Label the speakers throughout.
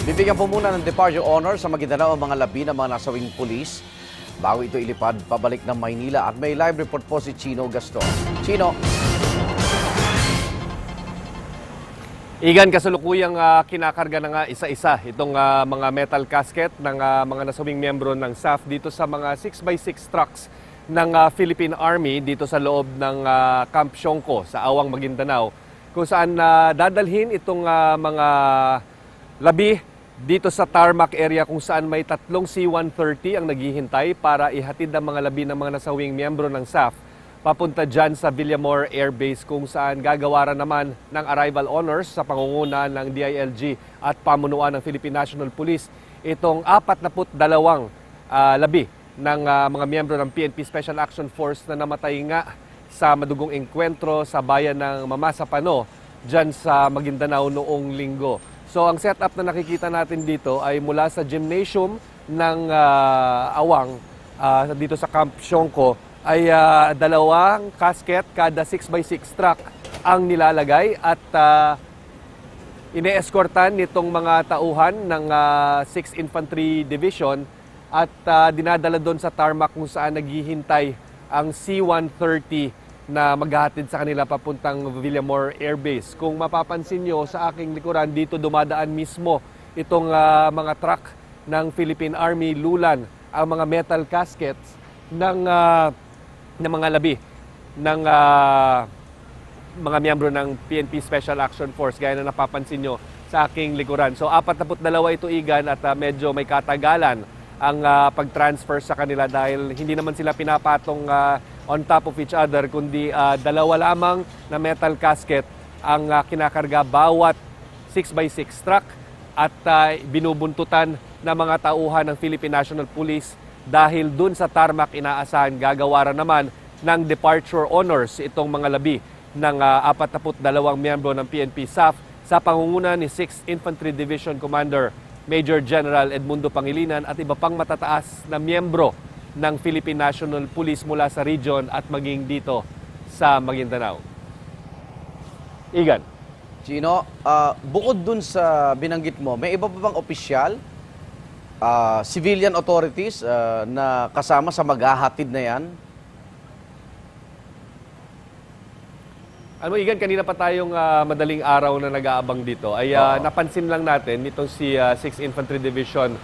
Speaker 1: Bibigyan po muna ng departure honor sa Maguindanao ang mga labi ng mga nasawing pulis bago ito ilipad pabalik ng Maynila. At may live report po si Chino Gaston. Chino.
Speaker 2: Igan, kasalukuyang kinakarga na nga isa-isa itong mga metal casket ng mga nasawing miyembro ng SAF dito sa mga 6x6 trucks ng Philippine Army dito sa loob ng Camp Siongco sa Awang, Maguindanao, kung saan dadalhin itong mga labi dito sa tarmac area kung saan may tatlong C-130 ang naghihintay para ihatid ang mga labi ng mga nasawing miyembro ng SAF papunta dyan sa Villamor Air Base, kung saan gagawaran naman ng arrival honors sa pangunguna ng DILG at pamunuan ng Philippine National Police itong 42 labi ng mga miyembro ng PNP Special Action Force na namatay nga sa madugong engkwentro sa bayan ng Mamasapano dyan sa Maguindanao noong linggo. So ang setup na nakikita natin dito ay mula sa gymnasium ng Awang dito sa Camp Siongco ay dalawang casket kada 6x6 truck ang nilalagay at ine-escortan nitong mga tauhan ng 6th Infantry Division at dinadala doon sa tarmac kung saan naghihintay ang C-130 na maghahatid sa kanila papuntang Villamor Air Base. Kung mapapansin nyo sa aking likuran, dito dumadaan mismo itong mga truck ng Philippine Army, lulan ang mga metal caskets ng mga labi ng mga miyembro ng PNP Special Action Force, gaya na napapansin nyo sa aking likuran. So 42 ito, Igan, at medyo may katagalan ang pag-transfer sa kanila dahil hindi naman sila pinapatong on top of each other, kundi dalawa lamang na metal casket ang kinakarga bawat 6x6 truck at binubuntutan ng mga tauhan ng Philippine National Police dahil dun sa tarmac inaasahan gagawaran naman ng departure honors itong mga labi ng 42 miyembro ng PNP SAF sa pangunguna ni 6th Infantry Division Commander Major General Edmundo Pangilinan at iba pang matataas na miyembro ng Philippine National Police mula sa region at maging dito sa Maguindanao. Igan.
Speaker 1: Chino, bukod dun sa binanggit mo, may iba pa bang opisyal, civilian authorities na kasama sa maghahatid na yan?
Speaker 2: Alam mo, Igan, kanina pa tayong madaling araw na nag-aabang dito ay napansin lang natin nitong si 6th Infantry Division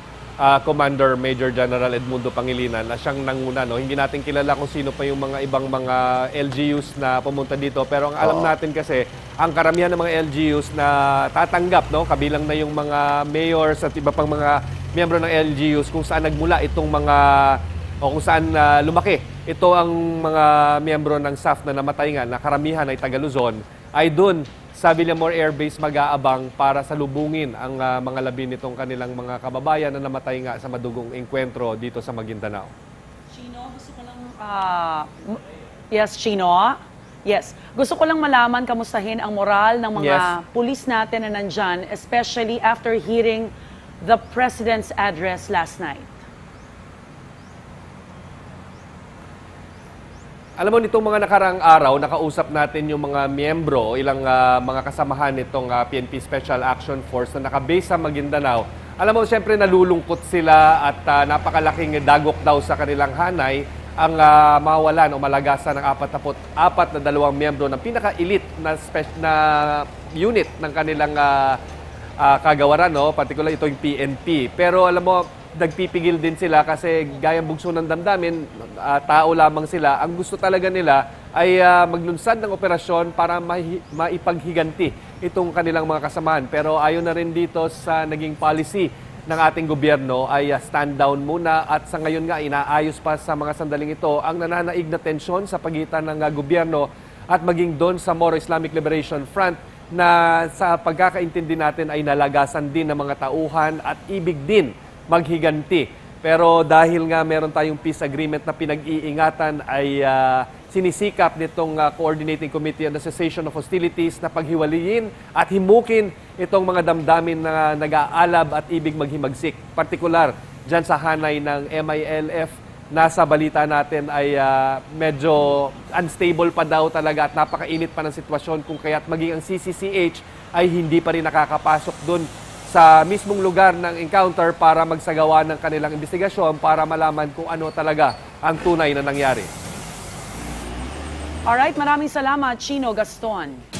Speaker 2: Commander Major General Edmundo Pangilinan na siyang nanguna. No? Hindi natin kilala kung sino pa yung mga ibang mga LGUs na pumunta dito. Pero ang alam natin kasi, ang karamihan ng mga LGUs na tatanggap, no? Kabilang na yung mga mayors at iba pang mga miyembro ng LGUs kung saan nagmula itong mga o kung saan lumaki. Ito ang mga miyembro ng SAF na namatay nga, na karamihan ay taga Luzon, ay doon sa Villamor Air Base mag-aabang para salubungin ang mga labi nitong kanilang mga kababayan na namatay nga sa madugong engkwentro dito sa Maguindanao.
Speaker 3: Chino, gusto ko lang... yes, Chino? Yes. Gusto ko lang malaman, kamustahin ang moral ng mga pulis natin na nandyan, especially after hearing the President's address last night.
Speaker 2: Alam mo, nitong mga nakarang araw, nakausap natin yung mga miyembro, ilang mga kasamahan nitong PNP Special Action Force na nakabase sa Maguindanao. Alam mo, siyempre nalulungkot sila at napakalaking dagok daw sa kanilang hanay ang mawalan o malagasan ng 44 na miyembro ng pinaka-elite na unit ng kanilang kagawaran, no? Particular ito yung PNP. Pero alam mo, nagpipigil din sila kasi gaya bugso ng damdamin, tao lamang sila. Ang gusto talaga nila ay maglunsad ng operasyon para maipaghiganti itong kanilang mga kasamahan. Pero ayon na rin dito sa naging policy ng ating gobyerno ay stand down muna at sa ngayon nga inaayos pa sa mga sandaling ito ang nananaig na tensyon sa pagitan ng gobyerno at maging doon sa Moro Islamic Liberation Front na sa pagkakaintindi natin ay nalagasan din ng mga tauhan at ibig din maghiganti. Pero dahil nga meron tayong peace agreement na pinag-iingatan ay sinisikap nitong Coordinating Committee on the Cessation of Hostilities na paghiwalayin at himukin itong mga damdamin na nag-aalab at ibig maghimagsik. Partikular dyan sa hanay ng MILF nasa balita natin ay medyo unstable pa daw talaga at napakainit pa ng sitwasyon kung kaya't maging ang CCCH ay hindi pa rin nakakapasok doon sa mismong lugar ng encounter para magsagawa ng kanilang investigasyon para malaman kung ano talaga ang tunay na nangyari.
Speaker 3: Alright, maraming salamat, Chino Gaston.